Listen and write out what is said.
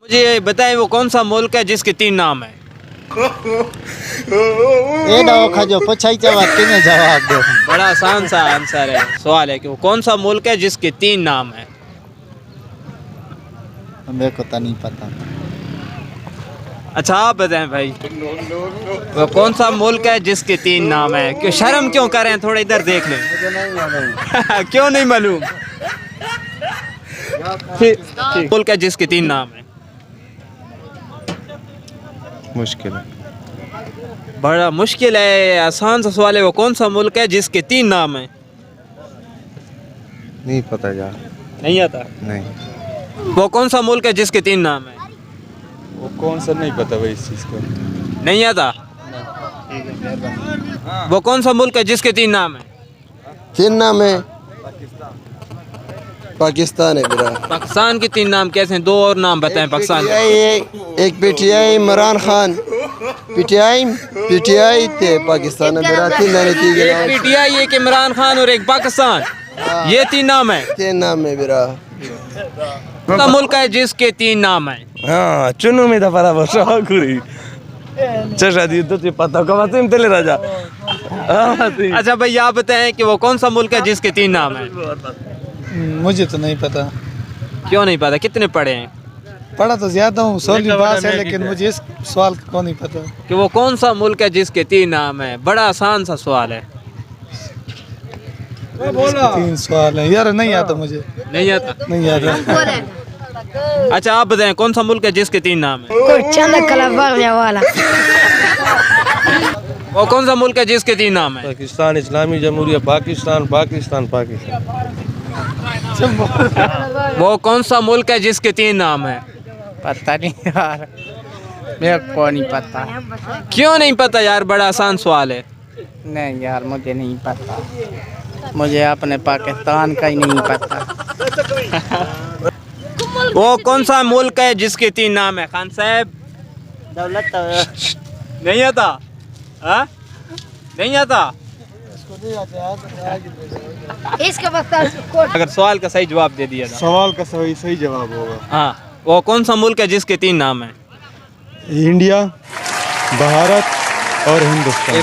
मुझे बताएं वो कौन सा मुल्क है जिसके 3 नाम है। ये ना जो पूछाई जवाब दो। बड़ा आसान सा आंसर है, सवाल है कि वो कौन सा मुल्क है जिसके 3 नाम है। मेरे को तो नहीं पता। अच्छा आप बताएं भाई, वो कौन सा मुल्क है जिसके 3 नाम है। क्यों शर्म क्यों कर रहे हैं, थोड़ा इधर देख लें। क्यों नहीं मालूम? ठीक मुल्क है जिसके 3 नाम है। मुश्किल है, बड़ा मुश्किल है, आसान सा सवाल है। वो कौन सा मुल्क है जिसके 3 नाम है। नहीं पता यार। नहीं आता? नहीं, वो कौन सा मुल्क है जिसके 3 नाम है। वो कौन सा नहीं पता भाई इस चीज़ का। नहीं आता? वो कौन सा मुल्क है जिसके 3 नाम है। 3 नाम है। पाकिस्तान है मेरा। पाकिस्तान के 3 नाम कैसे हैं? 2 और नाम बताएं पाकिस्तान के। एक पीटीआई इमरान खान पीटीआई थे पाकिस्तान है मेरा। 3 नाम एक पीटीआई, एक इमरान खान और एक पाकिस्तान, ये 3 नाम है। 3 नाम है मेरा। कौन सा मुल्क है जिसके 3 नाम है। हाँ चुनो में दफा बसुरी चशादी तो पता कब तुम तेले राजा। अच्छा भाई आप बताएं कि वो कौन सा मुल्क है जिसके 3 नाम है। मुझे तो नहीं पता। क्यों नहीं पता? कितने पढ़े हैं? पढ़ा तो ज्यादा हूँ, सवाल पास है, लेकिन मुझे इस सवाल को नहीं पता कि वो कौन सा मुल्क है जिसके 3 नाम है। बड़ा आसान सा सवाल है। 3 सवाल है यार, नहीं आता मुझे। नहीं आता? नहीं आता। अच्छा आप बताएं कौन सा मुल्क है जिसके 3 नाम है। वाला वो कौन सा मुल्क है जिसके 3 नाम है। पाकिस्तान, इस्लामी जमहूरिया पाकिस्तान, पाकिस्तान पाकिस्तान। वो कौन सा मुल्क है जिसके 3 नाम है। पता नहीं यार, मेरे को नहीं पता। क्यों नहीं पता यार? बड़ा आसान सवाल है। नहीं यार मुझे नहीं पता, मुझे अपने पाकिस्तान का ही नहीं पता। वो कौन सा मुल्क है जिसके 3 नाम है। खान साहब दौलत नहीं आता? हाँ? नहीं आता? इसका बता। अगर सवाल का सही जवाब दे दिया था। सवाल का सही जवाब होगा। हाँ, वो कौन सा मुल्क है जिसके 3 नाम है। इंडिया, भारत और हिंदुस्तान।